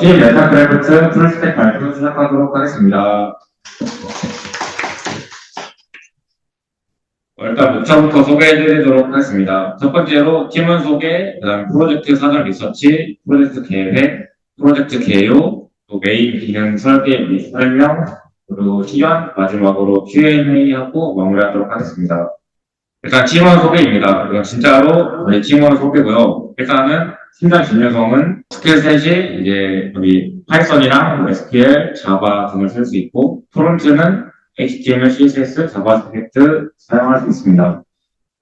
팀 메타크래프트 풀스택 발표 시작하도록 하겠습니다. 일단 목차부터 소개해드리도록 하겠습니다. 첫 번째로 팀원 소개, 그다음 프로젝트 사전 리서치, 프로젝트 계획, 프로젝트 개요, 또 메인 기능 설계 및 설명, 그리고 시연, 마지막으로 Q&A 하고 마무리하도록 하겠습니다. 일단 팀원 소개입니다. 이건 진짜로 저희 팀원 소개고요. 일단은 팀장 김여성은 스킬셋이 이제 여기 파이썬이랑 SQL, 자바 등을 쓸 수 있고, 프론트는 HTML, CSS, 자바스크립트 사용할 수 있습니다.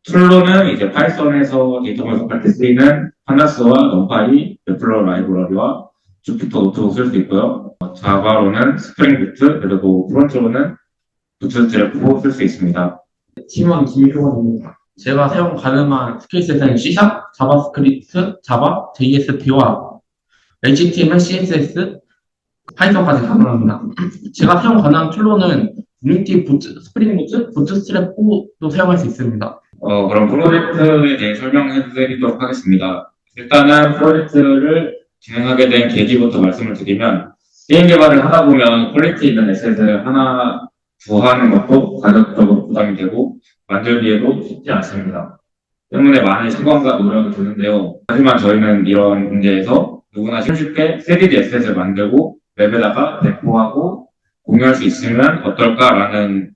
툴로는 이제 파이썬에서 데이터 분석할 때 쓰이는 판다스와 넘파이, 웹플러 라이브러리와 주피터 노트북 쓸 수 있고요. 자바로는 스프링 부트, 그리고 프론트로는 부트스트랩4 쓸 수 있습니다. 팀원 김효원입니다. 제가 사용 가능한 스킬셋은 C#, 자바스크립트, 자바, JSP와 HTML, CSS, 파이썬까지 가능합니다. 제가 사용 가능한 툴로는 유니티, 스프링 부트, 부트스트랩4도 사용할 수 있습니다. 그럼 프로젝트에 대해 설명해 드리도록 하겠습니다. 일단은 프로젝트를 진행하게 된 계기부터 말씀을 드리면, 게임 개발을 하다 보면 퀄리티 있는 에셋을 하나 구하는 것도 가격적으로 부담이 되고 만들기에도 쉽지 않습니다. 때문에 많은 시간과 노력이 드는데요. 하지만 저희는 이런 문제에서 누구나 쉽게 3D 에셋을 만들고 웹에다가 배포하고 공유할 수 있으면 어떨까라는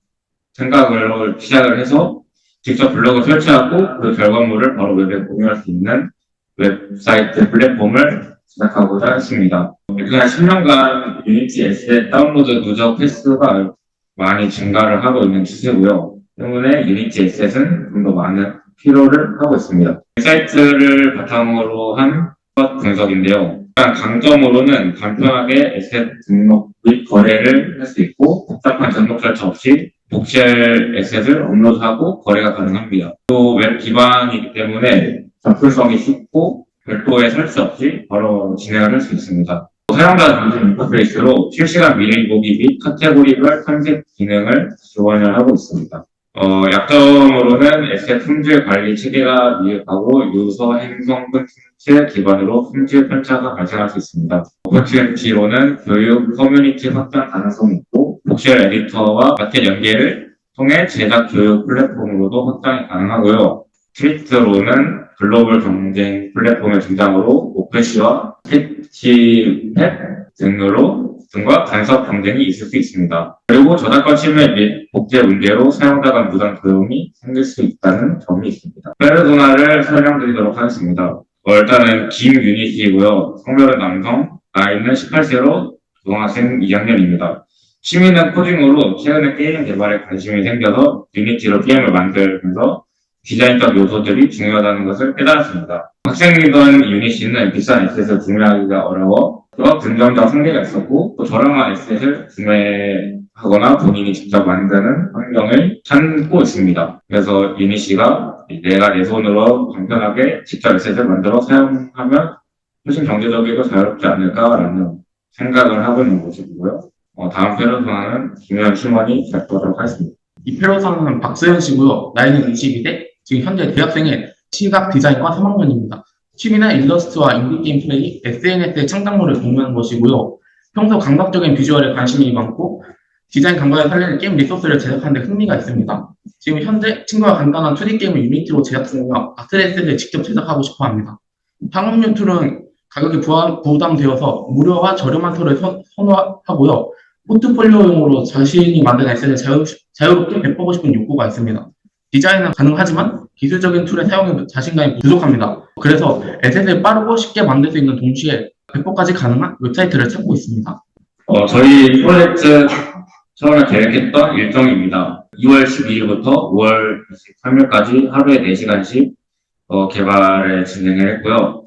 생각을 시작을 해서 직접 블로그 설치하고 그 결과물을 바로 웹에 공유할 수 있는 웹사이트 플랫폼을 시작하고자 했습니다. 그냥 10년간 유니티 에셋 다운로드 누적 횟수가 많이 증가를 하고 있는 추세고요. 때문에 유니티 에셋은 좀 더 많은 필요를 하고 있습니다. 사이트를 바탕으로 한 분석인데요. 일단 강점으로는 간편하게 에셋 등록 및 거래를 할 수 있고 복잡한 등록 절차 없이 복셀 에셋을 업로드하고 거래가 가능합니다. 또 웹 기반이기 때문에 접근성이 쉽고 별도의 설치 없이 바로 진행을 할 수 있습니다. 사용자 중심 인터페이스로 실시간 미리 보기 및 카테고리별 탐색 기능을 지원을 하고 있습니다. 약점으로는 에셋 품질 관리 체계가 미흡하고 유서 행성 콘텐츠 기반으로 품질 편차가 발생할 수 있습니다. 오퍼튜니티로는 교육 커뮤니티 확장 가능성이 있고 복셀 에디터와 마켓 연계를 통해 제작 교육 플랫폼으로도 확장이 가능하고요. 트위트로는 글로벌 경쟁 플랫폼의 등장으로 오페시와 패치팩 등과 간섭 경쟁이 있을 수 있습니다. 그리고 저작권 침해 및 복제 문제로 사용자 간 무단 도용이 생길 수 있다는 점이 있습니다. 페르소나를 설명드리도록 하겠습니다. 일단은 김유닛이고요. 성별은 남성, 나이는 18세로 고등학생 2학년입니다. 취미는 코딩으로 최근에 게임 개발에 관심이 생겨서 유니티로 게임을 만들면서 디자인적 요소들이 중요하다는 것을 깨달았습니다. 학생이던 유닛이는 비싼 에셋을 구매하기가 어려워 긍정적 한계가 있었고 또 저렴한 에셋을 구매하거나 본인이 직접 만드는 환경을 찾고 있습니다. 그래서 유닛이가 내가 내 손으로 간편하게 직접 에셋을 만들어 사용하면 훨씬 경제적이고 자유롭지 않을까라는 생각을 하고 있는 모습이고요. 다음 페르소나는 김현 팀원이 발표하도록 하겠습니다. 이 페르소나는 박소연 씨고요. 나이는 22대, 지금 현재 대학생의 시각 디자인과 3학년입니다. 취미는 일러스트와 인디게임 플레이, SNS의 창작물을 공유하는 것이고요. 평소 감각적인 비주얼에 관심이 많고 디자인 감각을 살리는 게임 리소스를 제작하는 데 흥미가 있습니다. 지금 현재 친구와 간단한 2D 게임을 유니티로 제작 중이며 아트레스를 직접 제작하고 싶어 합니다. 상업용 툴은 가격이 부담되어서 무료와 저렴한 툴을 선호하고요. 포트폴리오용으로 자신이 만든 에셋을 자유롭게 배포하고 싶은 욕구가 있습니다. 디자인은 가능하지만 기술적인 툴의 사용에 자신감이 부족합니다. 그래서 에셋을 빠르고 쉽게 만들 수 있는 동시에 배포까지 가능한 웹사이트를 찾고 있습니다. 저희 프로젝트 처음에 계획했던 일정입니다. 2월 12일부터 5월 23일까지 하루에 4시간씩 개발을 진행을 했고요.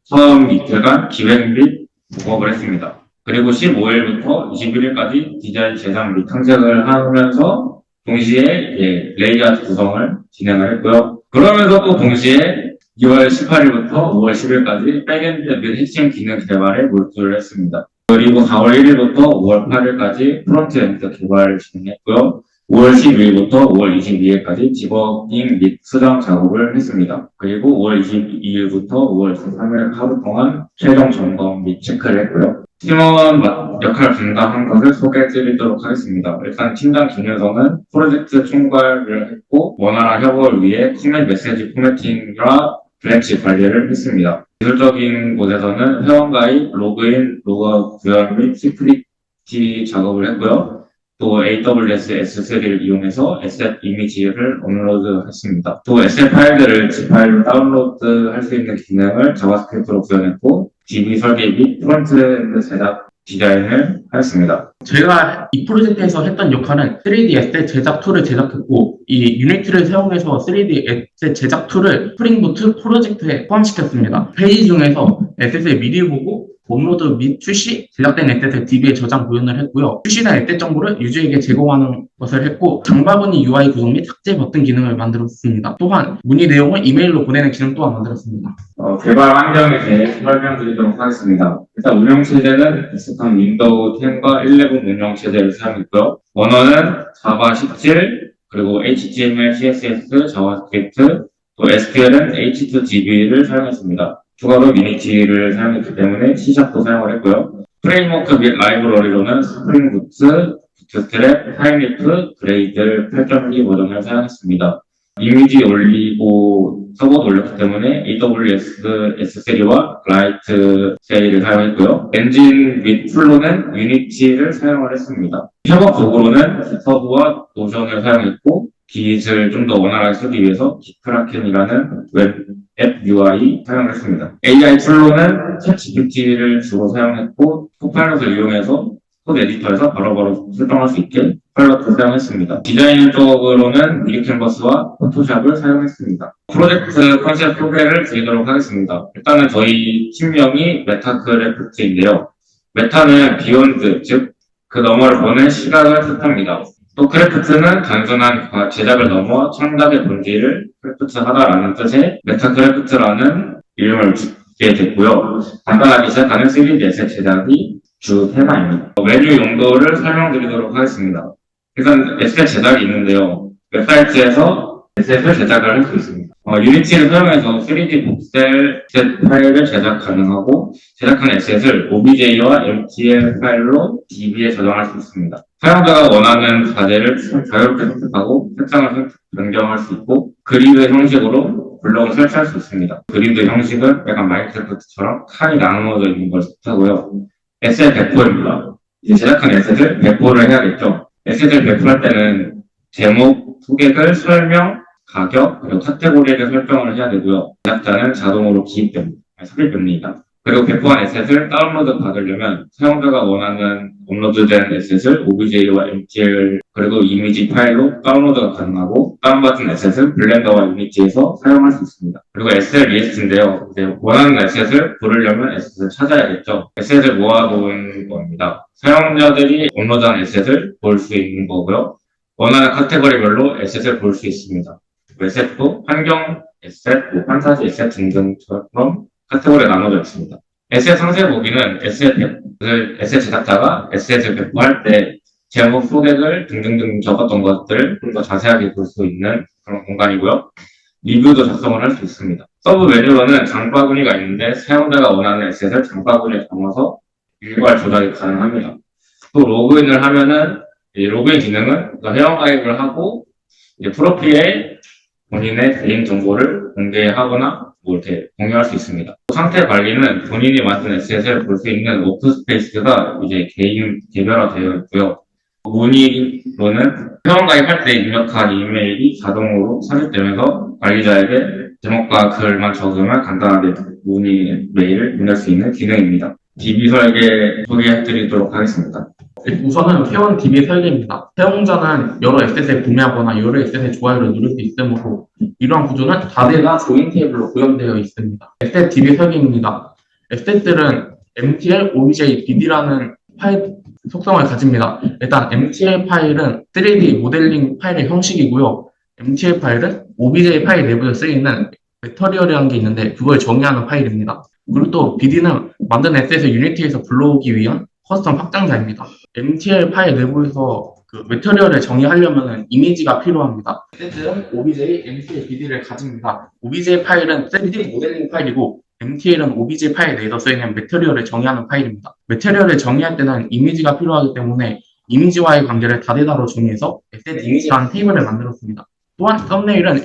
처음 이틀간 기획 및 작업을 했습니다. 그리고 15일부터 21일까지 디자인 제작 및 탐색을 하면서 동시에 레이아웃 구성을 진행을 했고요. 그러면서 또 동시에 2월 18일부터 5월 10일까지 백엔드 및 핵심 기능 개발에 몰두를 했습니다. 그리고 4월 1일부터 5월 8일까지 프론트엔드 개발을 진행했고요. 5월 12일부터 5월 22일까지 디버깅 및 수정 작업을 했습니다. 그리고 5월 22일부터 5월 23일 하루 동안 최종 점검 및 체크를 했고요. 팀원 역할을 분담한 것을 소개해 드리도록 하겠습니다. 일단 팀장 김윤성은 프로젝트 총괄을 했고 원활한 협업을 위해 커밋 메시지 포매팅과 브랜치 관리를 했습니다. 기술적인 곳에서는 회원가입, 로그인, 로그아웃 구현 및 시큐리티 작업을 했고요. 또 AWS S3를 이용해서 에셋 이미지를 업로드했습니다. 또 에셋 파일들을 zip 파일로 다운로드할 수 있는 기능을 자바스크립트로 구현했고 DB 설계 및 프론트엔드 제작 디자인을 하였습니다. 제가 이 프로젝트에서 했던 역할은 3D 에셋 제작 툴을 제작했고 이 유니티를 사용해서 3D 에셋 제작 툴을 스프링부트 프로젝트에 포함시켰습니다. 페이지 중에서 에셋을 미리 보고 업로드 및 출시, 제작된 에셋을 DB에 저장 구현을 했고요. 출시된 에셋 정보를 유저에게 제공하는 것을 했고 장바구니 UI 구성 및 삭제 버튼 기능을 만들었습니다. 또한 문의 내용을 이메일로 보내는 기능 또한 만들었습니다. 개발 환경에 대해 설명드리도록 하겠습니다. 일단 운영체제는 익숙한 윈도우 10과 11 운영체제를 사용했고요. 언어는 자바 17, 그리고 HTML, CSS, 자바스크립트, 또 SQL은 H2DB를 사용했습니다. 추가로 유니티를 사용했기 때문에 C샵도 사용을 했고요. 프레임워크 및 라이브러리로는 스프링 부트, 부트스트랩, 타임리프, 그레이드 8.2 버전을 사용했습니다. 이미지 올리고 서버도 올렸기 때문에 AWS S3와 라이트 세일을 사용했고요. 엔진 및 플로는 유니티를 사용을 했습니다. 협업 도구로는 서브와 노션을 사용했고 깃을 좀 더 원활하게 쓰기 위해서 깃크라켄이라는 웹앱 UI 사용을 했습니다. AI 플로는 챗GPT를 주로 사용했고 코파일럿을 이용해서 코드 에디터에서 바로바로 설정할 수 있게 파일럿을 사용했습니다. 디자인 쪽으로는 미리캔버스와 포토샵을 사용했습니다. 프로젝트 컨셉 소개를 드리도록 하겠습니다. 일단은 저희 팀명이 메타크래프트인데요. 메타는 비욘드, 즉 그 너머를 보는 시각을 뜻합니다. 또 크래프트는 단순한 제작을 넘어 창작의 본질을 크래프트하다라는 뜻의 메타크래프트라는 이름을 짓게 됐고요. 간단하게 시작하는 3D 에셋 제작이 주 테마입니다. 메뉴 용도를 설명드리도록 하겠습니다. 일단 에셋 제작이 있는데요. 웹사이트에서 에셋을 제작을 할 수 있습니다. 유니티를 사용해서 3D 복셀 에셋 파일을 제작 가능하고 제작한 에셋을 OBJ와 MTL 파일로 DB에 저장할 수 있습니다. 사용자가 원하는 과제를 자유롭게 선택하고 색상을 변경할 수 있고 그리드 형식으로 블록을 설치할 수 있습니다. 그리드 형식은 약간 마인크래프트처럼 칸이 나누어져 있는 걸 뜻하고요. 에셋 배포입니다. 이제 제작한 에셋을 배포를 해야겠죠. 에셋을 배포할 때는 제목, 소개글, 설명, 가격, 그리고 카테고리를 설정을 해야 되고요. 제작자는 자동으로 삽입됩니다. 그리고 배포한 에셋을 다운로드 받으려면 사용자가 원하는 업로드된 에셋을 OBJ와 MTL 그리고 이미지 파일로 다운로드가 가능하고 다운받은 에셋은 블렌더와 유니티에서 사용할 수 있습니다. 그리고 에셋 리스트인데요. 이제 원하는 에셋을 부르려면 에셋을 찾아야겠죠. 에셋을 모아놓은 겁니다. 사용자들이 업로드한 에셋을 볼 수 있는 거고요. 원하는 카테고리별로 에셋을 볼 수 있습니다. 에셋도 환경 에셋, 판타지 에셋 등등처럼 카테고리에 나눠져 있습니다. 에셋 상세 보기는 에셋 제작자가 에셋을 배포할 때 제목, 소개글 등등등 적었던 것들을 좀 더 자세하게 볼 수 있는 그런 공간이고요. 리뷰도 작성을 할 수 있습니다. 서브 메뉴로는 장바구니가 있는데 사용자가 원하는 에셋을 장바구니에 담아서 일괄 조작이 가능합니다. 또 로그인을 하면은 로그인 기능은 회원가입을 하고 프로필에 본인의 개인 정보를 공개하거나 이렇게 공유할 수 있습니다. 상태 관리는 본인이 만든 에셋을 볼 수 있는 워크스페이스가 이제 개별화되어 있고요. 문의로는 회원 가입할 때 입력한 이메일이 자동으로 삽입되면서 관리자에게 제목과 글만 적으면 간단하게 문의 메일을 보낼 수 있는 기능입니다. DB 설계 소개해드리도록 하겠습니다. 우선은 회원 DB 설계입니다. 사용자는 여러 에셋을 구매하거나 여러 에셋의 좋아요를 누를 수 있으므로 이러한 구조는 다대가 조인 테이블로 구현되어 있습니다. 에셋 DB 설계입니다. 에셋들은 MTL, OBJ, BD라는 파일 속성을 가집니다. 일단 MTL 파일은 3D 모델링 파일의 형식이고요. MTL 파일은 OBJ 파일 내부에 쓰이는 메터리얼이라는 게 있는데 그걸 정의하는 파일입니다. 그리고 또 BD는 만든 에셋을 유니티에서 불러오기 위한 커스텀 확장자입니다. MTL 파일 내부에서 그 메터리얼을 정의하려면 이미지가 필요합니다. 에셋은 OBJ, MTL, BD를 가집니다. OBJ 파일은 3D 모델링 파일이고 MTL은 OBJ 파일 내에서 쓰이는 매터리얼을 정의하는 파일입니다. 매터리얼을 정의할 때는 이미지가 필요하기 때문에 이미지와의 관계를 다대다로 정의해서 asset 이미지라는 테이블을 만들었습니다. 또한 썸네일은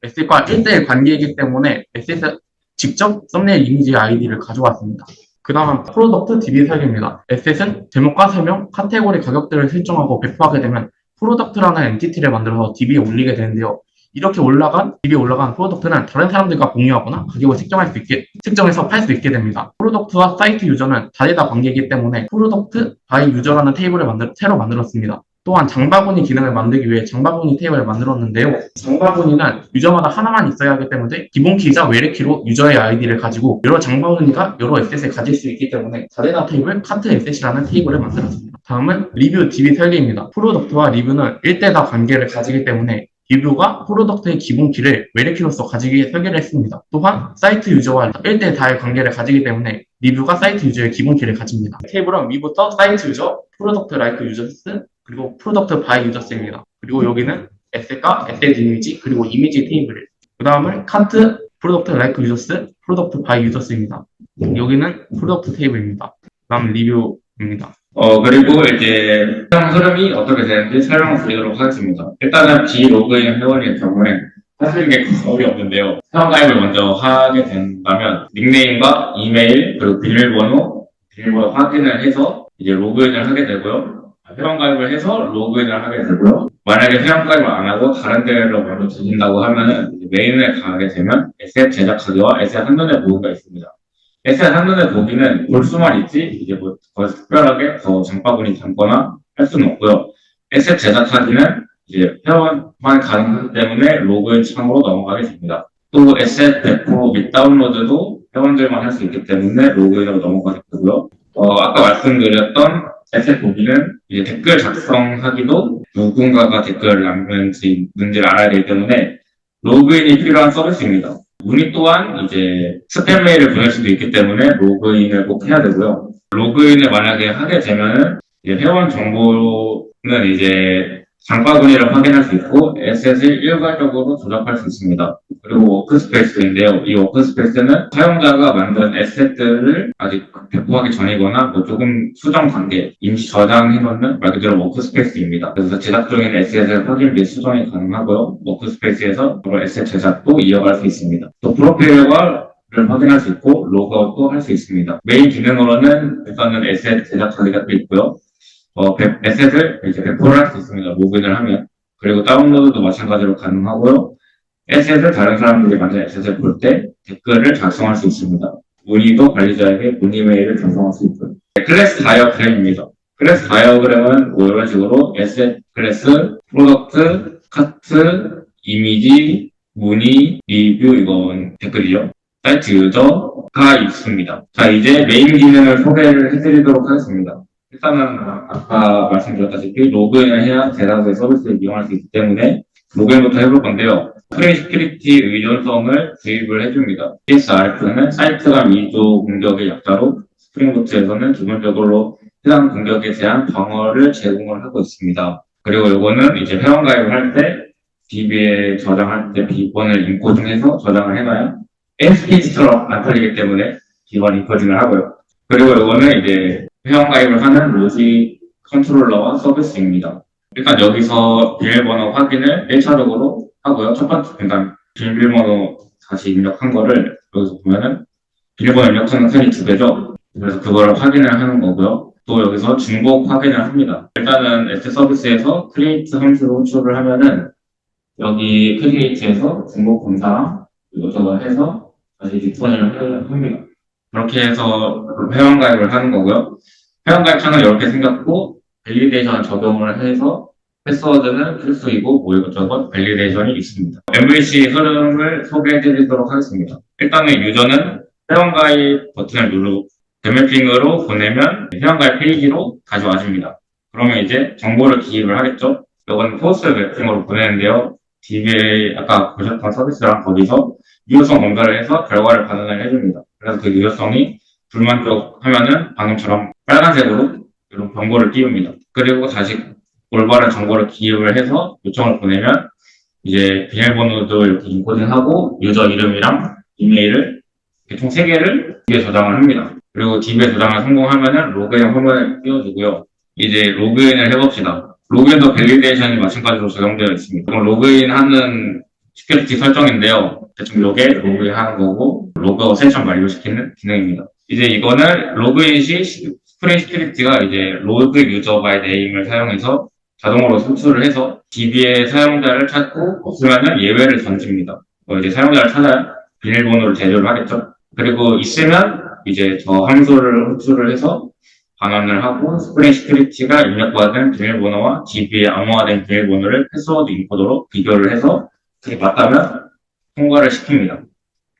asset과 1대1 관계이기 때문에 asset은 직접 썸네일 이미지의 아이디를 가져왔습니다. 그 다음은 프로덕트 DB 설계입니다. asset은 제목과 설명, 카테고리 가격들을 설정하고 배포하게 되면 프로덕트라는 엔티티를 만들어서 DB에 올리게 되는데요. 이렇게 DB에 올라간 프로덕트는 다른 사람들과 공유하거나 가격을 측정해서 팔 수 있게 됩니다. 프로덕트와 사이트 유저는 다대다 관계이기 때문에 프로덕트 바이 유저라는 테이블을 새로 만들었습니다. 또한 장바구니 기능을 만들기 위해 장바구니 테이블을 만들었는데요. 장바구니는 유저마다 하나만 있어야 하기 때문에 기본 키이자 외래키로 유저의 아이디를 가지고 여러 장바구니가 여러 에셋을 가질 수 있기 때문에 다대다 테이블 카트 에셋이라는 테이블을 만들었습니다. 다음은 리뷰 DB 설계입니다. 프로덕트와 리뷰는 1대다 관계를 가지기 때문에 리뷰가 프로덕트의 기본 키를 외래키로서 가지기 위해 설계를 했습니다. 또한 사이트 유저와 1대 다의 관계를 가지기 때문에 리뷰가 사이트 유저의 기본 키를 가집니다. 테이블은 위부터 사이트 유저, 프로덕트 라이크 유저스, 그리고 프로덕트 바이 유저스입니다. 그리고 여기는 에셋과 에셋 이미지, 그리고 이미지 테이블. 그 다음은 카트, 프로덕트 라이크 유저스, 프로덕트 바이 유저스입니다. 여기는 프로덕트 테이블입니다. 그 다음 리뷰입니다. 그리고 이제 사용 흐름이 어떻게 되는지 설명을 드리도록 하겠습니다. 일단은 비로그인 회원의 경우에 사실 이게 거의 없는데요. 회원가입을 먼저 하게 된다면 닉네임과 이메일 그리고 비밀번호 확인을 해서 이제 로그인을 하게 되고요. 회원가입을 해서 로그인을 하게 되고요. 만약에 회원가입을 안 하고 다른 데로 먼저 주신다고 하면은 메인에 가게 되면 에셋 제작하기와 에셋 한눈에 보기가 있습니다. 에셋 한눈에 보기는 볼 수만 있지 이제 뭐 특별하게 더 장바구니 담거나 할 수는 없고요. 에셋 제작하기는 이제 회원만 가능하기 때문에 로그인 창으로 넘어가게 됩니다. 또 에셋 배포 및 다운로드도 회원들만 할 수 있기 때문에 로그인으로 넘어가게 되고요. 아까 말씀드렸던 에셋 보기는 이제 댓글 작성하기도 누군가가 댓글을 남는지를 알아야 되기 때문에 로그인이 필요한 서비스입니다. 문의 또한 이제 스팸 메일을 보낼 수도 있기 때문에 로그인을 꼭 해야 되고요. 로그인을 만약에 하게 되면은 이제 회원 정보는 이제 장바구니를 확인할 수 있고 에셋을 일괄적으로 조작할 수 있습니다. 그리고 워크스페이스인데요. 이 워크스페이스는 사용자가 만든 에셋들을 아직 배포하기 전이거나 뭐 조금 수정 단계 임시 저장해놓는 말 그대로 워크스페이스입니다. 그래서 제작 중인 에셋을 확인 및 수정이 가능하고요. 워크스페이스에서 여러 에셋 제작도 이어갈 수 있습니다. 또 프로필과 를 확인할 수 있고 로그아웃도 할 수 있습니다. 메인 기능으로는 일단은 에셋 제작하기가 또 있고요. 에셋을 이제 배포를 할 수 있습니다. 로그인을 하면. 그리고 다운로드도 마찬가지로 가능하고요. 에셋을 다른 사람들이 만든 에셋을 볼 때 댓글을 작성할 수 있습니다. 문의도 관리자에게 문의 메일을 전송할 수 있고요. 클래스 다이어그램입니다. 클래스 다이어그램은 뭐 이런 식으로 에셋, 클래스, 프로덕트, 카트, 이미지, 문의, 리뷰 이건 댓글이요. 사이트 유저가 있습니다. 자, 이제 메인 기능을 소개를 해드리도록 하겠습니다. 일단은 아까 말씀드렸다시피 로그인을 해야 대다수의 서비스를 이용할 수 있기 때문에 로그인부터 해볼 건데요. 프레임 시큐리티 의존성을 주입을 해줍니다. CSRF는 사이트 간 위조 공격의 약자로 스프링부트에서는 기본적으로 해당 공격에 대한 방어를 제공을 하고 있습니다. 그리고 이거는 이제 회원가입을 할 때 DB에 저장할 때 비번을 인코딩해서 저장을 해놔야 ASP.처럼 안 털리기 때문에 비번 인코딩을 하고요. 그리고 이거는 이제 회원가입을 하는 로직 컨트롤러와 서비스입니다. 일단 여기서 비밀번호 확인을 1차적으로 하고요. 첫 번째, 그러니까 비밀번호 다시 입력한 거를 여기서 보면은 비밀번호 입력하는 칸이 2개죠. 그래서 그걸 확인을 하는 거고요. 또 여기서 중복 확인을 합니다. 일단은 에셋 서비스에서 크리에이트 함수를 호출을 하면은 여기 크리에이트에서 중복 검사랑 이것저것 해서 다시 리턴을 합니다. 그렇게 해서 회원가입을 하는 거고요. 회원가입 창은 이렇게 생겼고 밸리데이션 적용을 해서 패스워드는 필수이고 뭐 이것저것 밸리데이션이 있습니다. MVC 흐름을 소개해드리도록 하겠습니다. 일단은 유저는 회원가입 버튼을 누르고 데매핑으로 보내면 회원가입 페이지로 다시 와줍니다. 그러면 이제 정보를 기입을 하겠죠. 이건 포스트 매핑으로 보내는데요. DBA 아까 보셨던 서비스랑 거기서 유효성 검사를 해서 결과를 반응을 해줍니다. 그래서 그 유효성이 불만족하면은 방금처럼 빨간색으로 이런 경고를 띄웁니다. 그리고 다시 올바른 정보를 기입을 해서 요청을 보내면 이제 비밀번호도 이렇게 인코딩하고 유저 이름이랑 이메일을 총 3개를 DB에 저장을 합니다. 그리고 DB에 저장을 성공하면은 로그인 화면을 띄워주고요. 이제 로그인을 해봅시다. 로그인도 밸리데이션이 마찬가지로 적용되어 있습니다. 그럼 로그인하는 시큐리티 설정인데요. 대충 이게 로그인하는 거고 로그아웃 세션 완료시키는 기능입니다. 이제 이거는 로그인 시 스프링 시큐리티가 이제 로그 유저 바이 네임을 사용해서 자동으로 송출을 해서 DB의 사용자를 찾고 없으면은 예외를 던집니다. 이제 사용자를 찾아야 비밀번호를 제조를 하겠죠. 그리고 있으면 이제 저 함수를 호출을 해서 반환을 하고 스프링 시큐리티가 입력받은 비밀번호와 DB의 암호화된 비밀번호를 패스워드 인코더로 비교를 해서 그게 맞다면 통과를 시킵니다.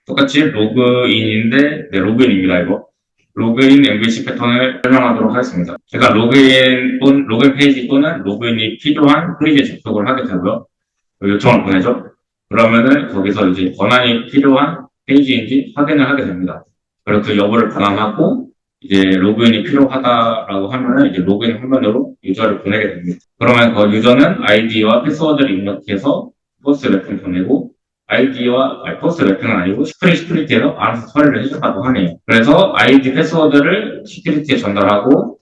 똑같이 로그인인데, 네, 로그인입니다, 이거. 로그인 MVC 패턴을 설명하도록 하겠습니다. 제가 로그인 페이지 또는 로그인이 필요한 페이지에 접속을 하게 되고요. 요청을 보내죠. 그러면은 거기서 이제 권한이 필요한 페이지인지 확인을 하게 됩니다. 그리고 그 여부를 권한하고 이제 로그인이 필요하다라고 하면은 이제 로그인 화면으로 유저를 보내게 됩니다. 그러면 그 유저는 아이디와 패스워드를 입력해서 포스트 래핑 보내고 포스트 래핑은 아니고 스프링 시큐리티에서 알아서 처리를 해준다고 하네요. 그래서 아이디 패스워드를 시큐리티에 전달하고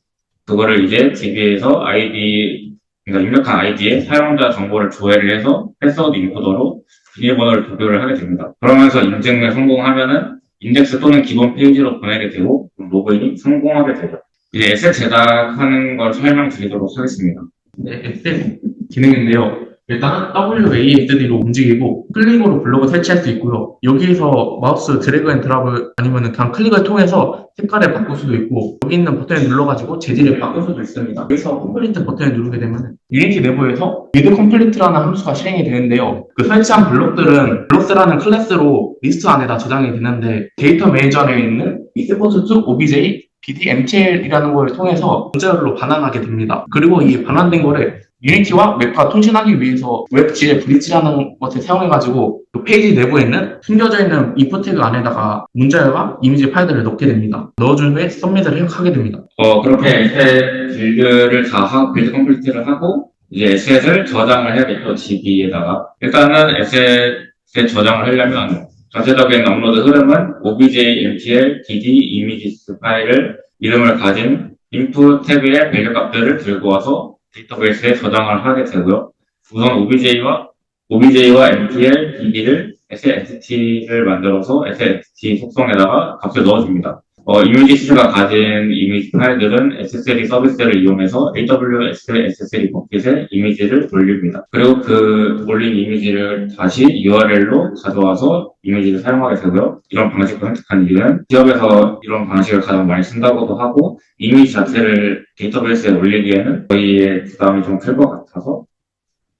그거를 이제 DB에서 그러니까 입력한 아이디에 사용자 정보를 조회를 해서 패스워드 인코더로 비밀번호를 비교를 하게 됩니다. 그러면서 인증을 성공하면은 인덱스 또는 기본 페이지로 보내게 되고 로그인이 성공하게 되죠. 이제 에셋 제작하는 걸 설명드리도록 하겠습니다. 네, 에셋 기능인데요. 일단은 WASD로 움직이고 클릭으로 블록을 설치할 수 있고요. 여기서 마우스 드래그 앤 드랍을 아니면 그냥 클릭을 통해서 색깔을 바꿀 수도 있고 여기 있는 버튼을 눌러가지고 재질을 바꿀 수도 있습니다. 여기서 컴플리트 버튼을 누르게 되면 유니티 내부에서 with complete라는 함수가 실행이 되는데요. 그 설치한 블록들은 블록스라는 클래스로 리스트 안에다 저장이 되는데 데이터 매니저에 있는 export to obj BDMTL이라는 걸 통해서 문자열로 반환하게 됩니다. 그리고 이 반환된 거를 유니티와 맥과 통신하기 위해서 웹GL 브릿지라는 것을 사용해가지고 그 페이지 내부에 있는 숨겨져 있는 input 태그 안에다가 문자열과 이미지 파일들을 넣게 됩니다. 넣어준 후에 서밋을 하게 됩니다. 그렇게 에셋 빌드 컴플리트를 하고 이제 에셋을 저장을 해야겠죠. DB에다가. 일단은 에셋에 저장을 하려면 전체적인 업로드 흐름은 obj mtl dd images 파일을 이름을 가진 input 태그의 밸류 값들을 들고 와서 데이터베이스에 저장을 하게 되고요. 우선 obj와 mtl dd를 SNT를 만들어서 SNT 속성에다가 값을 넣어줍니다. 이미지스가 가진 이미지 파일들은 SSL 서비스를 이용해서 AWS SSL 버킷에 이미지를 돌립니다. 그리고 그 올린 이미지를 다시 URL로 가져와서 이미지를 사용하게 되고요. 이런 방식을 선택한 이유는 기업에서 이런 방식을 가장 많이 쓴다고도 하고 이미지 자체를 데이터베이스에 올리기에는 저희의 부담이 좀 클 것 같아서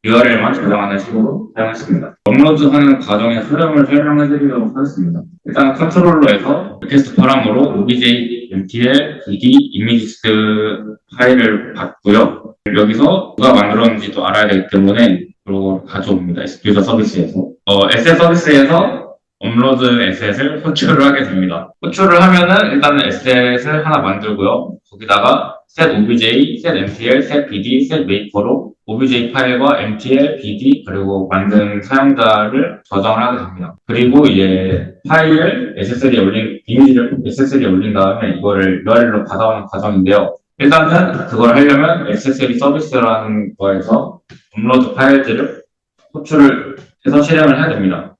URL만 저장하는 식으로 사용했습니다. 업로드하는 과정의 흐름을 설명해드리도록 하겠습니다. 일단 컨트롤러에서 리퀘스트 파람으로 obj mtl dd images 파일을 받고요. 여기서 누가 만들었는지도 알아야 되기 때문에 그걸 가져옵니다. 유저 서비스에서. 에셋 서비스에서 업로드 에셋을 호출을 하게 됩니다. 호출을 하면은 일단은 에셋을 하나 만들고요. 거기다가 set obj, set mtl, set bd, set maker로 obj 파일과 mtl, bd 그리고 만든 사용자를 저장을 하게 됩니다. 그리고 이제 파일을 SSL에 올린 이미지를 SSL에 올린 다음에 이거를 URL로 받아오는 과정인데요. 일단은 그걸 하려면 SSL 서비스라는 거에서 업로드 파일들을 호출을 해서 실행을 해야 됩니다.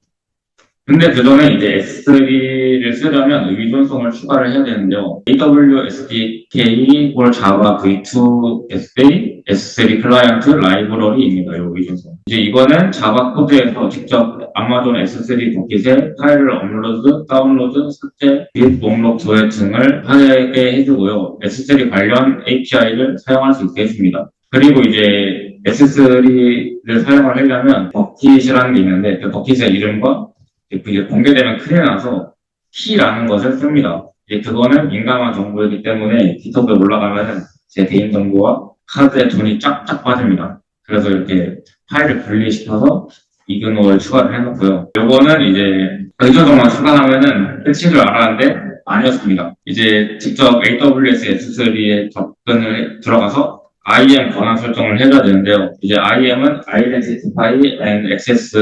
근데 그 전에 이제 S3를 쓰려면 의존성을 추가를 해야 되는데요. AWSDK or Java V2 S3 클라이언트 라이브러리입니다. 이 의존성. 이제 이거는 자바 코드에서 직접 아마존 S3 버킷에 파일을 업로드, 다운로드, 삭제, 및 목록 조회 등을 하게 해주고요. S3 관련 API를 사용할 수 있게 해줍니다. 그리고 이제 S3를 사용을 하려면 버킷이라는 게 있는데 그 버킷의 이름과 이게 공개되면 큰일 나서 키라는 것을 씁니다. 그거는 민감한 정보이기 때문에 GitHub에 올라가면 제 개인정보와 카드에 돈이 쫙쫙 빠집니다. 그래서 이렇게 파일을 분리시켜서 이그노를 추가를 해놓고요. 요거는 이제 의존성만 추가하면은 끝인 줄 알았는데 아니었습니다. 이제 직접 AWS S3에 접근을 들어가서 IAM 권한 설정을 해줘야 되는데요. 이제 IAM은 Identify and Access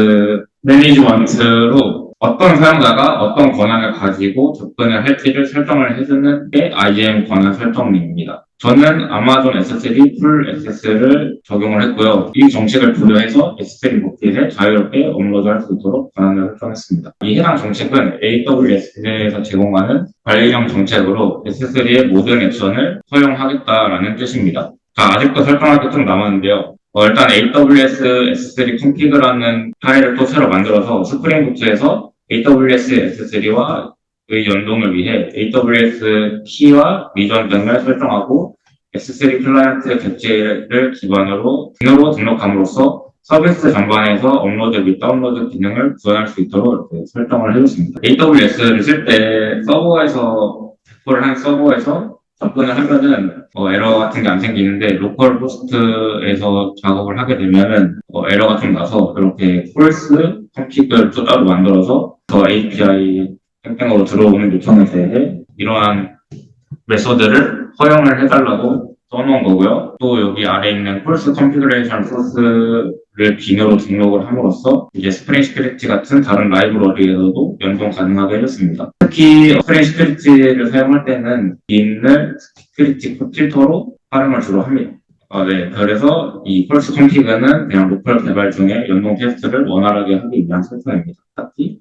Management로 어떤 사용자가 어떤 권한을 가지고 접근을 할지를 설정을 해주는 게 IAM 권한 설정입니다. 저는 아마존 S3 풀 액세스를 적용을 했고요. 이 정책을 고려해서 S3 버킷에 자유롭게 업로드할 수 있도록 권한을 설정했습니다. 이 해당 정책은 AWS에서 제공하는 관리형 정책으로 S3의 모든 액션을 허용하겠다라는 뜻입니다. 자, 아직도 설정할 게 좀 남았는데요. 일단 AWS S3 config라는 파일을 또 새로 만들어서 스프링 부트에서 AWS S3와 의 연동을 위해 AWS 키와 미전 등을 설정하고 S3 클라이언트 객체를 기반으로 등록함으로써 서비스 전반에서 업로드 및 다운로드 기능을 구현할 수 있도록 이렇게 설정을 해줬습니다. AWS를 쓸 때 서버에서 데포를 한 서버에서 접근을 하면은 에러 같은 게 안 생기는데 로컬 호스트에서 작업을 하게 되면은 에러가 좀 나서 이렇게 폴스 컴픽을 또 따로 만들어서 더 API 땡땡으로 들어오는 요청에 대해 이러한 메소드를 허용을 해달라고 써놓은 거고요. 또 여기 아래 있는 폴스 컨피그레이션 소스를 빈으로 등록을 함으로써 이제 스프링 시큐리티 같은 다른 라이브러리에서도 연동 가능하게 해줬습니다. 특히 스프링 시큐리티를 사용할 때는 빈을 시큐리티 필터로 활용을 주로 합니다. 네. 그래서 이 폴스 컨피그는 그냥 로컬 개발 중에 연동 테스트를 원활하게 하기 위한 설정입니다. 딱히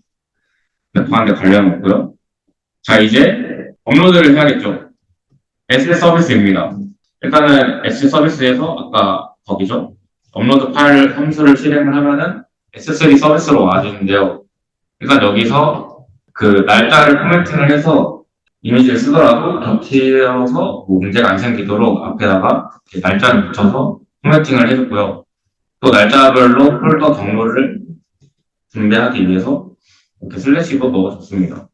배포하는 데 관련 없고요. 자, 이제 업로드를 해야겠죠. S 서비스입니다. 일단은 S 서비스에서 아까 거기죠. 업로드 파일 함수를 실행을 하면은 S3 서비스로 와주는데요. 일단 여기서 그 날짜를 포매팅을 해서 이미지를 쓰더라도 겹치어서 뭐 문제가 안 생기도록 앞에다가 이렇게 날짜를 붙여서 포매팅을 해줬고요. 또 날짜별로 폴더 경로를 분배하기 위해서 이렇게 슬래시도 넣어줬습니다.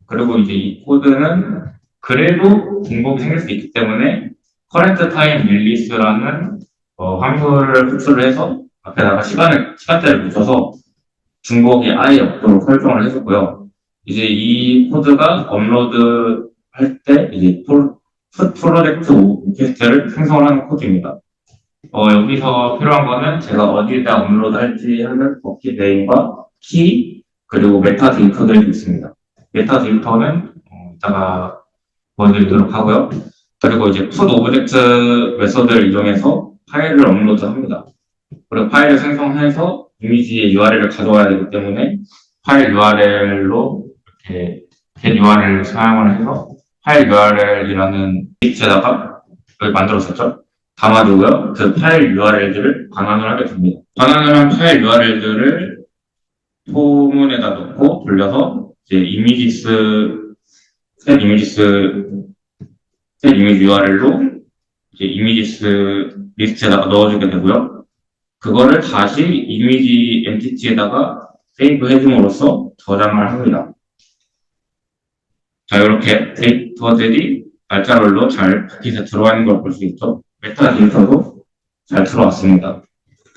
그리고 이제 이 코드는 그래도 중복이 생길 수 있기 때문에 current time release라는 함수를 호출을 해서 앞에다가 시간대를 붙여서 중복이 아예 없도록 설정을 해줬고요. 이제 이 코드가 업로드 할 때 이제 프로젝트 오케스트를 생성을 하는 코드입니다. 여기서 필요한 거는 제가 어디에다 업로드 할지 하는 버킷 네임과 키 그리고 메타 데이터들이 있습니다. 메타 데이터는 이따가 보여드리도록 하고요. 그리고 이제 put 오브젝트 메서드를 이용해서 파일을 업로드합니다. 그리고 파일을 생성해서 이미지의 URL을 가져와야 되기 때문에 파일 URL로 이렇게 get URL을 사용을 해서 파일 URL이라는 리스트에다가 여기 만들었었죠. 담아두고요. 그 파일 URL들을 반환을 하게 됩니다. 반환을 한 파일 URL들을 포문에다 넣고 돌려서 이제 set 이미지 URL로 이제 이미지스 리스트에다가 넣어주게 되고요. 그거를 다시 이미지 엔티티에다가 세이브 해줌으로써 저장을 합니다. 자, 이렇게 데이터들이 날짜별로 잘 버킷에 들어와 있는 걸 볼 수 있죠. 메타 데이터도 잘 들어왔습니다.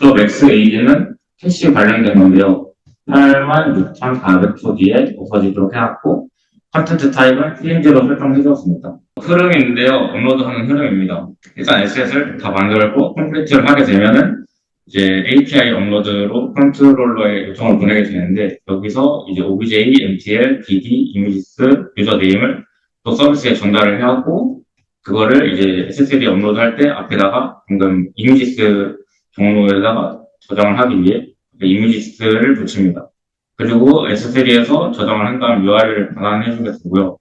또 맥스 에이지는 캐시 관련된 건데요. 86,400초 뒤에 없어지도록 해놨고 컨텐트 타입은 string로 설정해줬습니다. 흐름인데요. 업로드하는 흐름입니다. 일단 에셋을 다 만들고 컴플리트를 하게 되면은 이제 API 업로드로 컨트롤러에 요청을 보내게 되는데 여기서 이제 obj, mtl, dd, images, 유저 네임을 또 서비스에 전달을 해왔고 그거를 이제 SSD 업로드할 때 앞에다가 방금 images 경로에다가 저장을 하기 위해 images를 붙입니다. 그리고 S3에서 저장을 한 다음 URL을 반환해주게 되고요.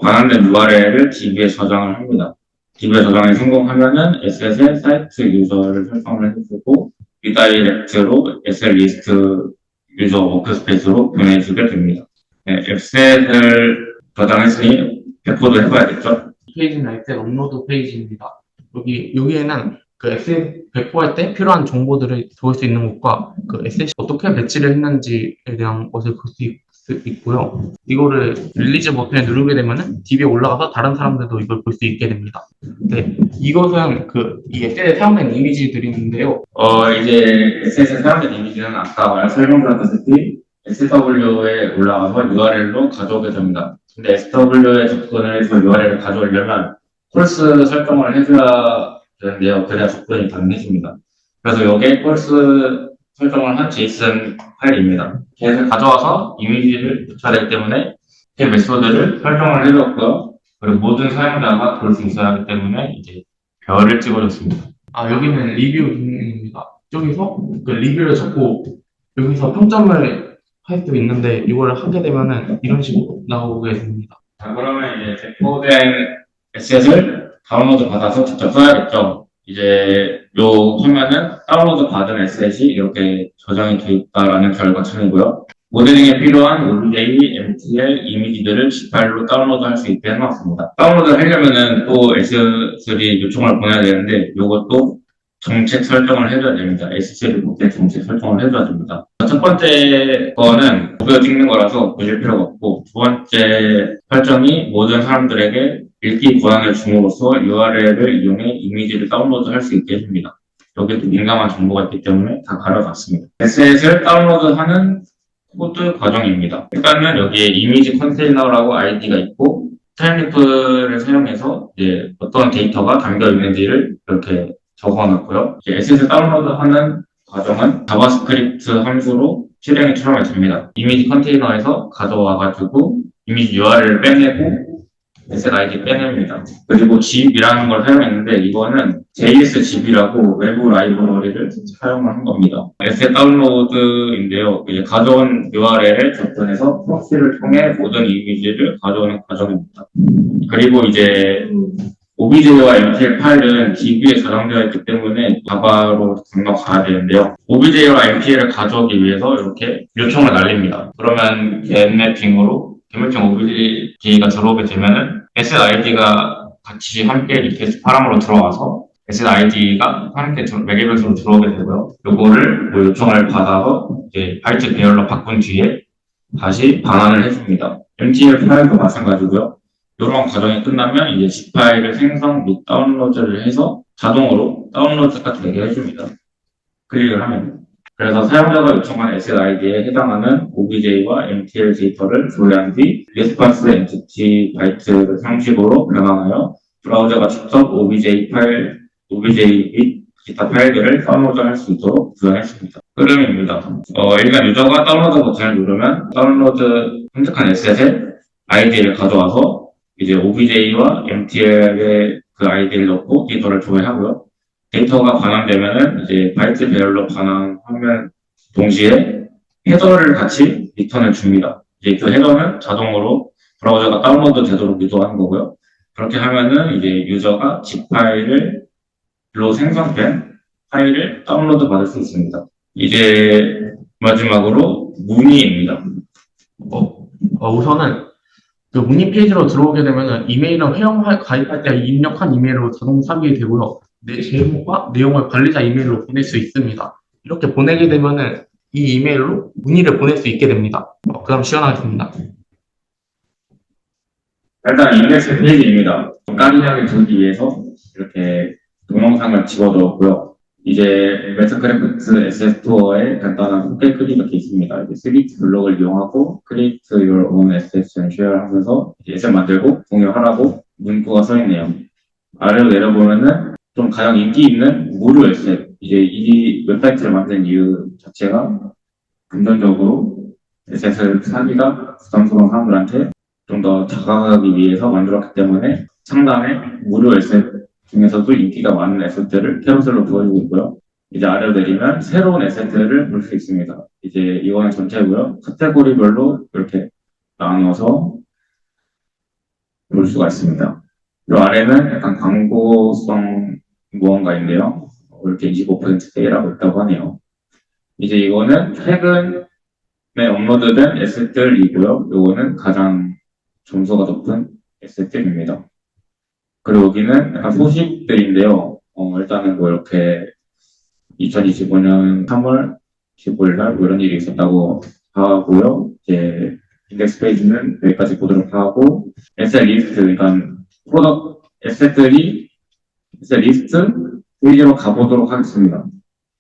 반환된 URL을 DB에 저장을 합니다. DB에 저장이 성공하면은 SS의 사이트 유저를 설정을 해주고 리다이렉트로 SL리스트 유저 워크스페이스로 보내주게 됩니다. 네, 앱셋을 저장했으니 배포도 해봐야겠죠? 이 페이지는 엑셀 업로드 페이지입니다. 여기에는 그 엑셀 배포할 때 필요한 정보들을 볼 수 있는 것과 그 엑셀이 어떻게 배치를 했는지에 대한 것을 볼 수 있고요. 이거를 릴리즈 버튼을 누르게 되면은 DB에 올라가서 다른 사람들도 이걸 볼 수 있게 됩니다. 네, 이것은 이 엑셀에 사용된 이미지들인데요. 이제 엑셀에 사용된 이미지는 아까 설명드렸다시피 SW에 올라가서 URL로 가져오게 됩니다. 근데 SW에 접근을 해서 URL을 가져오려면 폴스 설정을 해줘야 되는데요. 그래야 접근이 가능해집니다. 그래서 여기에 폴스 설정을 한 제이슨 파일입니다. 걔를 가져와서 이미지를 붙여야 되기 때문에 그 메소드를 설정을 해줬고요. 그리고 모든 사용자가 볼 수 있어야 하기 때문에 이제 별을 찍어줬습니다. 여기는 리뷰 기능입니다. 여기서 그 리뷰를 적고 여기서 평점을 할 수 있는데 이걸 하게 되면은 이런 식으로 나오게 됩니다. 자, 그러면 이제 배포된 에셋을 다운로드 받아서 직접 써야겠죠. 이제 요 화면은 다운로드 받은 에셋이 이렇게 저장이 되어 있다라는 결과창이고요. 모델링에 필요한 OBJ, MTL, 이미지들을 G파일로 다운로드 할 수 있게 해놨습니다. 다운로드를 하려면은 또 S3 요청을 보내야 되는데 요것도 정책 설정을 해줘야 됩니다. S3 국제 정책 설정을 해줘야 됩니다. 첫 번째 거는 무료 찍는 거라서 보실 필요가 없고, 두 번째 설정이 모든 사람들에게 읽기 권한을 줌으로써 URL을 이용해 이미지를 다운로드 할 수 있게 해줍니다. 여기도 민감한 정보가 있기 때문에 다 가려놨습니다. 에셋을 다운로드하는 코드 과정입니다. 일단은 여기에 이미지 컨테이너라고 아이디가 있고, 타임리프를 사용해서 이제 어떤 데이터가 담겨 있는지를 이렇게 적어놨고요. 이제 에셋을 다운로드하는 과정은 자바스크립트 함수로 실행이 처음에 됩니다. 이미지 컨테이너에서 가져와가지고 이미지 URL을 빼내고 에셋 아이디 빼냅니다. 그리고 zip이라는 걸 사용했는데 이거는 JS zip이라고 외부 라이브러리를 사용을 한 겁니다. 에셋 다운로드인데요. 이제 가져온 URL에 접근해서 프록시를 통해 모든 이미지를 가져오는 과정입니다. 그리고 이제 OBJ와 MTL 파일은 DB에 저장되어 있기 때문에 자바로 건너가야 되는데요. OBJ와 MTL을 가져오기 위해서 이렇게 요청을 날립니다. 그러면 getMapping으로 개물증 OBJ가 들어오게 되면은 SID가 같이 함께 리퀘스트 파람으로 들어와서 SID가 함께 매개별수로 들어오게 되고요. 요거를 요청을 받아서 이제 바이트 배열로 바꾼 뒤에 다시 반환을 해줍니다. MTL 파일도 마찬가지고요. 이런 과정이 끝나면 이제 zip 파일을 생성 및 다운로드를 해서 자동으로 다운로드가 되게 해줍니다. 클릭을 하면. 그래서 사용자가 요청한 SID에 해당하는 OBJ와 MTL 데이터를 조회한 뒤 리스폰스 엔티티 바이트 형식으로 변환하여 브라우저가 직접 OBJ 및 기타 파일들을 다운로드할 수 있도록 구현했습니다. 흐름입니다. 일단 유저가 다운로드 버튼을 누르면 다운로드 선택한 에셋의 아이디를 가져와서 이제 OBJ와 MTL의 그 아이디를 넣고 데이터를 조회하고요. 데이터가 반환되면은 이제 바이트 배열로 반환하면 동시에 헤더를 같이 리턴을 줍니다. 이제 그 헤더는 자동으로 브라우저가 다운로드 되도록 유도하는 거고요. 그렇게 하면은 이제 유저가 zip 파일로 생성된 파일을 다운로드 받을 수 있습니다. 이제 마지막으로 문의입니다. 우선은 그 문의 페이지로 들어오게 되면은 이메일은 회원 가입할 때 입력한 이메일로 자동 삽입이 되고요. 내 제목과 내용을 관리자 이메일로 보낼 수 있습니다. 이렇게 보내게 되면은 이 이메일로 문의를 보낼 수 있게 됩니다. 그럼 시연하겠습니다. 일단 인덱스 페이지입니다. 까리하게 두기 위해서 이렇게 동영상을 집어넣었고요. 이제 메타크래프트 에셋 스토어에 간단한 소개 클릭이 이렇게 있습니다. 이제 스리트 블록을 이용하고 create your own assets and share 하면서 에셋 만들고 공유하라고 문구가 써있네요. 아래로 내려보면은 좀 가장 인기 있는 무료 에셋, 이제 이 웹사이트를 만든 이유 자체가 금전적으로 에셋을 사기가 부담스러운 사람들한테 좀 더 다가가기 위해서 만들었기 때문에 상단에 무료 에셋 중에서도 인기가 많은 에셋들을 캐러셀로 보여주고 있고요. 이제 아래로 내리면 새로운 에셋들을 볼 수 있습니다. 이제 이거는 전체고요. 카테고리별로 이렇게 나눠서 볼 수가 있습니다. 이 아래는 약간 광고성 무언가인데요. 이렇게 25% 세일하고 있다고 하네요. 이제 이거는 최근에 업로드된 에셋들이고요. 이거는 가장 점수가 높은 에셋들입니다. 그리고 여기는 약간 소식들인데요. 일단은 뭐 이렇게 2025년 3월 15일 날 뭐 이런 일이 있었다고 하고요. 이제 인덱스 페이지는 여기까지 보도록 하고, 에셋 리스트, 그러니까 프로덕트 에셋들이 에셋 리스트 페이지로 가보도록 하겠습니다.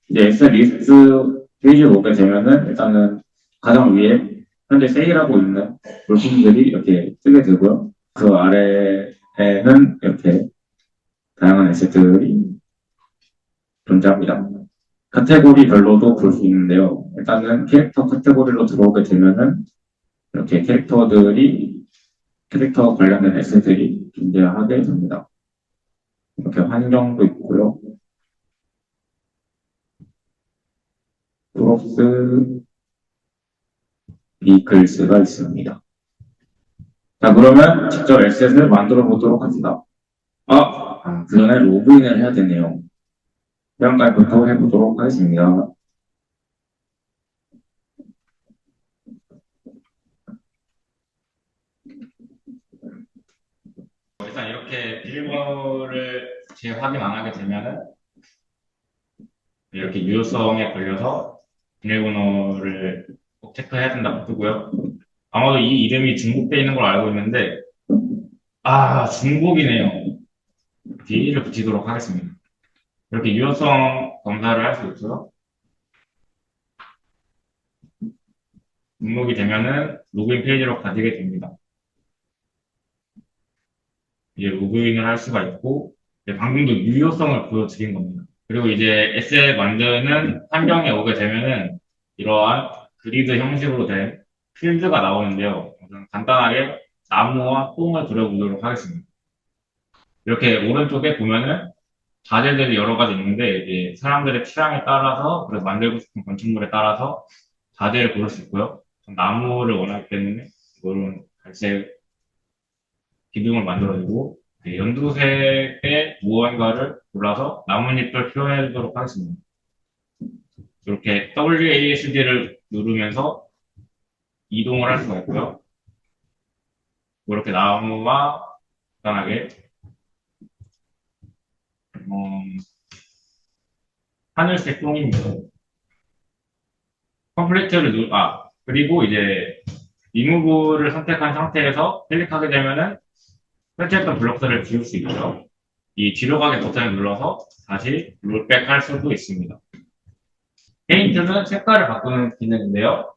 이제 에셋 리스트 페이지로 오게 되면은 일단은 가장 위에 현재 세일하고 있는 물품들이 이렇게 뜨게 되고요. 그 아래에는 이렇게 다양한 에셋들이 존재합니다. 카테고리별로도 볼 수 있는데요. 일단은 캐릭터 카테고리로 들어오게 되면은 이렇게 캐릭터 관련된 에셋들이 존재하게 됩니다. 이렇게 환경도 있고요. 프로스 비클스가 있습니다. 자, 그러면 직접 에셋을 만들어 보도록 합시다. 그 전에 로그인을 해야 되네요. 회원가입부터 해보도록 하겠습니다. 일단 이렇게 비밀번호를 재확인 안 하게 되면은 이렇게 유효성에 걸려서 비밀번호를 꼭 체크해야 된다고 뜨고요. 아마도 이 이름이 중복되어 있는 걸 알고 있는데, 중복이네요. D를 붙이도록 하겠습니다. 이렇게 유효성 검사를 할 수 있고요. 등록이 되면은 로그인 페이지로 가지게 됩니다. 이제 로그인을 할 수가 있고, 이제 방금도 유효성을 보여드린 겁니다. 그리고 이제 에셋 만드는 환경에 오게 되면은 이러한 그리드 형식으로 된 필드가 나오는데요. 우선 간단하게 나무와 똥을 그려보도록 하겠습니다. 이렇게 오른쪽에 보면은 자재들이 여러 가지 있는데 이제 사람들의 취향에 따라서 그래서 만들고 싶은 건축물에 따라서 자재를 고를 수 있고요. 전 나무를 원하기 때문에 이거는 갈색 기둥을 만들어주고 연두색의 무언가를 골라서 나뭇잎을 표현해 주도록 하겠습니다. 이렇게 WASD를 누르면서 이동을 할 수가 있고요. 이렇게 나무와 간단하게 하늘색 똥입니다. 그리고 이제 리무브를 선택한 상태에서 클릭하게 되면은 설치했던 블록들을 지울 수 있고요. 이 뒤로 가기 버튼을 눌러서 다시 롤백 할 수도 있습니다. 페인트는 색깔을 바꾸는 기능인데요.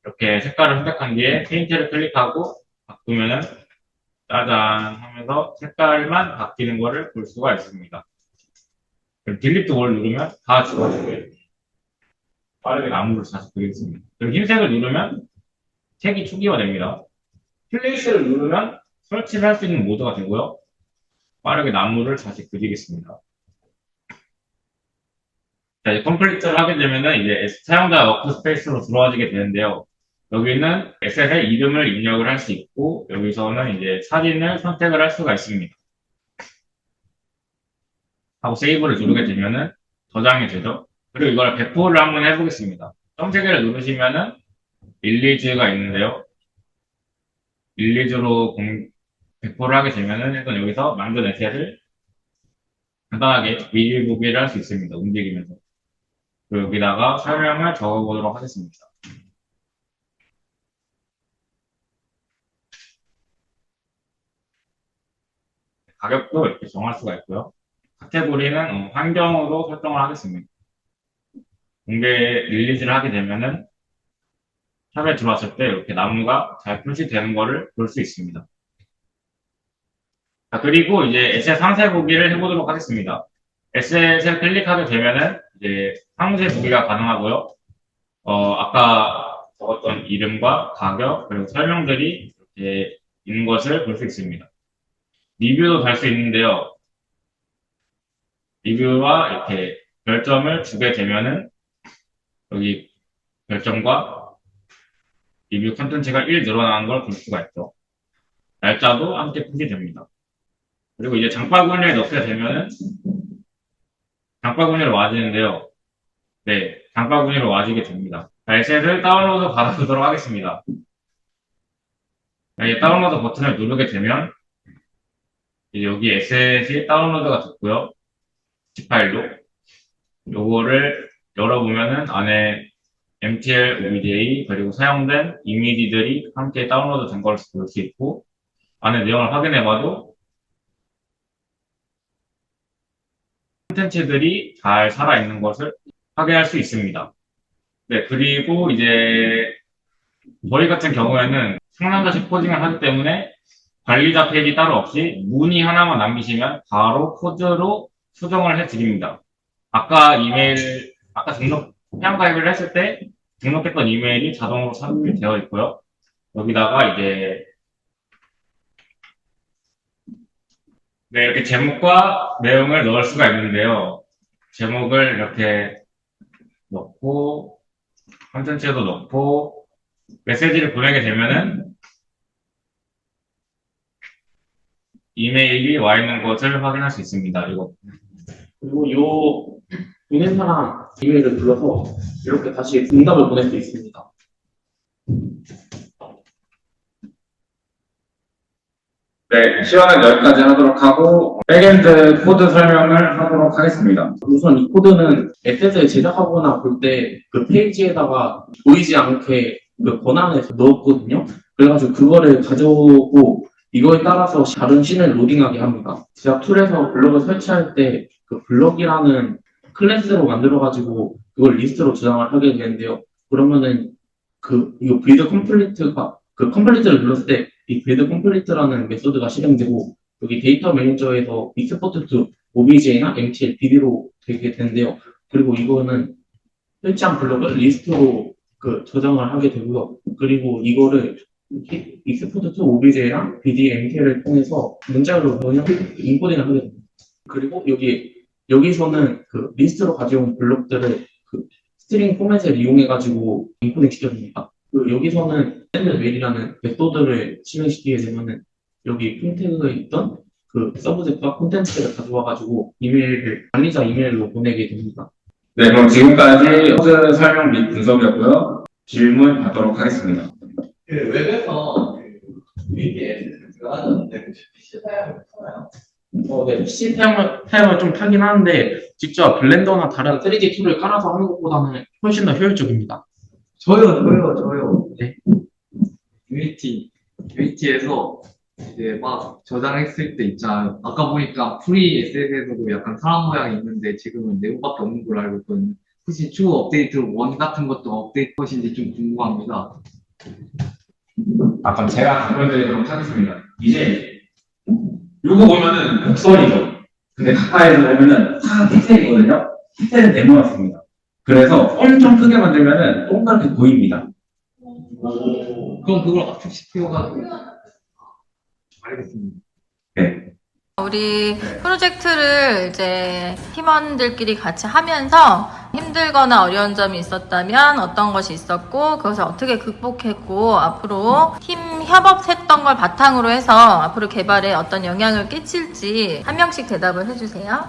이렇게 색깔을 선택한 뒤에 페인트를 클릭하고 바꾸면은 짜잔 하면서 색깔만 바뀌는 것을 볼 수가 있습니다. 딜리트 월 누르면 다 지워지고요. 빠르게 나무를 다시 그리겠습니다. 그리고 흰색을 누르면 색이 초기화 됩니다. 플레이스를 누르면 설치를 할 수 있는 모드가 되고요. 빠르게 나무를 다시 그리겠습니다. 자, 이제 컴플리트를 하게 되면은 이제 사용자 워크스페이스로 들어와지게 되는데요. 여기는 에셋의 이름을 입력을 할 수 있고, 여기서는 이제 사진을 선택을 할 수가 있습니다. 하고 세이브를 누르게 되면은 저장이 되죠. 그리고 이걸 배포를 한번 해보겠습니다. 점 3개를 누르시면은 릴리즈가 있는데요. 릴리즈로 배포를 하게 되면은 일단 여기서 만든 에셋을 간단하게 미리 보기를 할 수 있습니다. 움직이면서. 그리고 여기다가 설명을 적어보도록 하겠습니다. 가격도 이렇게 정할 수가 있고요. 카테고리는 환경으로 설정을 하겠습니다. 공개 릴리즈를 하게 되면은 샵에 들어왔을 때 이렇게 나무가 잘 표시되는 거를 볼 수 있습니다. 자, 그리고 이제 에셋 상세 보기를 해보도록 하겠습니다. 에셋을 클릭하게 되면은 이제 상세 보기가 가능하고요. 아까 적었던 이름과 가격 그리고 설명들이 이렇게 있는 것을 볼 수 있습니다. 리뷰도 달 수 있는데요. 리뷰와 이렇게 별점을 주게 되면은 여기 별점과 리뷰 컨텐츠가 1 늘어나는 걸 볼 수가 있죠. 날짜도 함께 표시됩니다. 그리고 이제 장바구니에 넣게 되면은 장바구니로 와지는데요. 네, 장바구니로 와지게 됩니다. 에셋을 다운로드 받아보도록 하겠습니다. 이제 다운로드 버튼을 누르게 되면 이제 여기 에셋이 다운로드가 됐고요. zip 파일로 요거를 열어보면은 안에 MTL, OBJ 그리고 사용된 이미지들이 함께 다운로드 된 걸 볼 수 있고 안에 내용을 확인해봐도 콘텐츠들이 잘 살아있는 것을 확인할 수 있습니다. 네, 그리고 이제 저희 같은 경우에는 상남자식 포징을 하기 때문에 관리자 페이지 따로 없이 문의 하나만 남기시면 바로 코드로 수정을 해드립니다. 아까 회원가입을 했을 때 등록했던 이메일이 자동으로 삽입이 되어 있고요. 여기다가 이제, 네, 이렇게 제목과 내용을 넣을 수가 있는데요. 제목을 이렇게 넣고, 컨텐츠에도 넣고, 메시지를 보내게 되면은 이메일이 와 있는 것을 확인할 수 있습니다. 이거. 그리고 보낸 사람 이메일을 불러서 이렇게 다시 응답을 보낼 수 있습니다. 네, 시연은 여기까지 하도록 하고, 백엔드 코드 설명을 하도록 하겠습니다. 우선 이 코드는 에셋을 제작하거나 볼 때 그 페이지에다가 보이지 않게 그 권한을 넣었거든요. 그래가지고 그거를 가져오고 이거에 따라서 다른 씬을 로딩하게 합니다. 제작 툴에서 블럭을 설치할 때 그 블럭이라는 클래스로 만들어가지고 그걸 리스트로 저장을 하게 되는데요. 그러면은 이거 빌드 컴플리트가 그 컴플리트를 눌렀을 때 이 빌드 컴플리트라는 메소드가 실행되고 여기 데이터 매니저에서 익스포트 투 OBJ나 MTL, DB로 되게 되는데요. 그리고 이거는 설치한 블럭을 리스트로 저장을 하게 되고요. 그리고 이거를 익스포트 투 OBJ랑 BD, MTL을 통해서 문자로 번역, 인코딩을 하게 됩니다. 그리고 여기서는 그 리스트로 가져온 블럭들을 그 스트링 포맷을 이용해가지고 인코딩 시켜줍니다. 여기서는 샌드웰이라는 메소드를 실행시키게 되면은 여기 핀태그에 있던 그 서브젝트와 콘텐츠를 가져와가지고 관리자 이메일로 보내게 됩니다. 네, 그럼 지금까지 코드 설명 및 분석이었고요. 질문 받도록 하겠습니다. 그 웹에서 위기에 들어가는데 PC 사양을 하나요? 네, PC 사용을 좀 타긴 하는데 직접 블렌더나 다른 3D 툴을 깔아서 하는 것보다는 훨씬 더 효율적입니다. 저요. 네. 유니티에서 이제 막 저장했을 때 있잖아요. 아까 보니까 프리 에셋에서도 약간 사람 모양이 있는데 지금은 네모밖에 없는 걸로 알고 있거든요. 혹시 추후 업데이트 원 같은 것도 업데이트 것인지 좀 궁금합니다. 그럼 제가 답변드리도록 하겠습니다. 이제, 이거 보면은 곡선이죠. 근데 가까이서 보면은 다 픽셀이거든요. 픽셀은 네모였습니다. 그래서 엄청 크게 만들면은 동그랗게 보입니다. 그럼 그걸 압축시켜가지고 알겠습니다. 네. 우리 프로젝트를 이제 팀원들끼리 같이 하면서 힘들거나 어려운 점이 있었다면 어떤 것이 있었고 그것을 어떻게 극복했고 앞으로 팀 협업했던 걸 바탕으로 해서 앞으로 개발에 어떤 영향을 끼칠지 한 명씩 대답을 해주세요.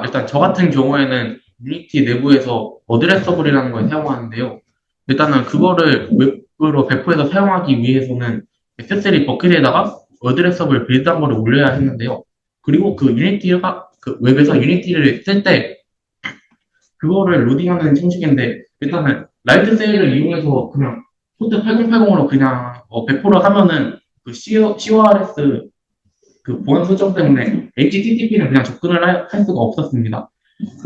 일단 저 같은 경우에는 유니티 내부에서 어드레서블이라는 걸 사용하는데요. 일단은 그거를 웹으로 배포해서 사용하기 위해서는 S3 버킷에다가 어드레서블 빌드한 거를 올려야 했는데요. 그리고 웹에서 유니티를 쓸 때 그거를 로딩하는 형식인데 일단은 라이트 세일을 이용해서 그냥 포트 8080으로 그냥 배포를 하면은 그 CORS 그 보안 설정 때문에 HTTP는 그냥 접근을 할 수가 없었습니다.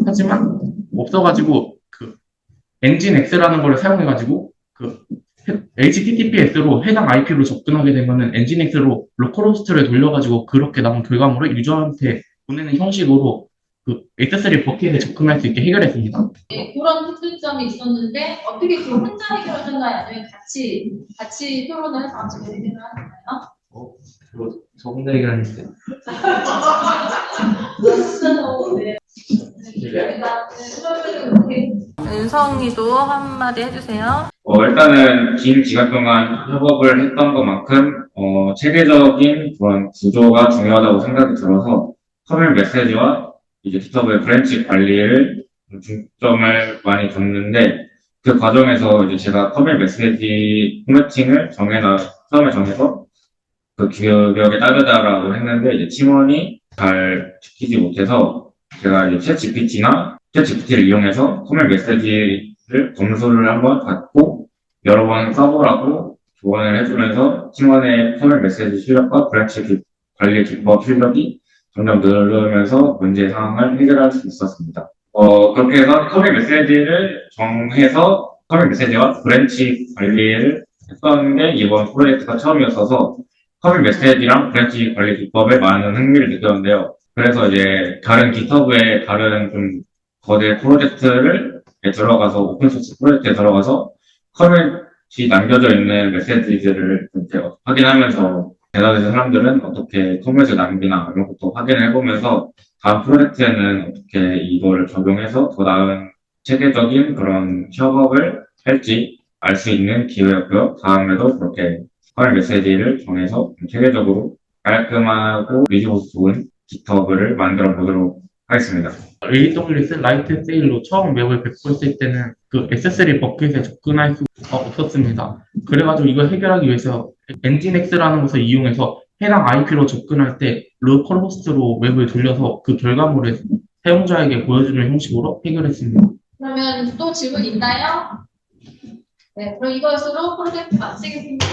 하지만 없어가지고 그 엔진X라는 걸 사용해가지고 그 HTTPS로 해당 IP로 접근하게 되면은 엔진X로 로컬호스트를 돌려가지고 그렇게 나온 결과물을 유저한테 보내는 형식으로 그 S3 버킷에 접근할 수 있게 해결했습니다. 네, 그런 특수점이 있었는데 어떻게 그 혼자 해결하셨나요? 아니면 같이 토론을 해서 같이 해결을 하셨나요? 저 혼자 얘기하는데. 윤성이도 한마디 해주세요. 일단은 긴 기간 동안 협업을 했던 것만큼, 체계적인 그런 구조가 중요하다고 생각이 들어서, 커밋 메시지와 이제 GitHub의 브랜치 관리를 중점을 많이 뒀는데, 그 과정에서 이제 제가 커밋 메시지 포매팅을 처음에 정해서 그 규격에 따르다라고 했는데, 이제 팀원이 잘 지키지 못해서, 제가 이제 챗GPT를 이용해서 커밋 메시지를 검수를 한번 받고 여러 번 써보라고 조언을 해주면서 팀원의 커밋 메시지 실력과 브랜치 관리 기법 실력이 점점 늘으면서 문제 상황을 해결할 수 있었습니다. 그렇게 해서 커밋 메시지를 정해서 커밋 메시지와 브랜치 관리를 했던 게 이번 프로젝트가 처음이었어서 커밋 메시지랑 브랜치 관리 기법에 많은 흥미를 느꼈는데요. 그래서 이제 다른 GitHub의 다른 좀 거대 프로젝트를 들어가서 오픈소스 프로젝트에 들어가서 커뮤니티 남겨져 있는 메시지들을 이렇게 확인하면서 대다수의 사람들은 어떻게 커뮤니티 남기나 이런 것도 확인을 해보면서 다음 프로젝트에는 어떻게 이거를 적용해서 더 나은 체계적인 그런 협업을 할지 알 수 있는 기회였고요. 다음에도 그렇게 커뮤니티 메시지를 정해서 체계적으로 깔끔하고 리소스 좋은 깃허브를 만들어 보도록 하겠습니다. AWS 라이트 세일로 처음 웹을 배포했을 때는 그 S3 버킷에 접근할 수가 없었습니다. 그래가지고 이걸 해결하기 위해서 엔진X라는 것을 이용해서 해당 IP로 접근할 때 로컬호스트로 웹을 돌려서 그 결과물을 사용자에게 보여주는 형식으로 해결했습니다. 그러면 또 질문 있나요? 네, 그럼 이것으로 프로젝트 마치겠습니다.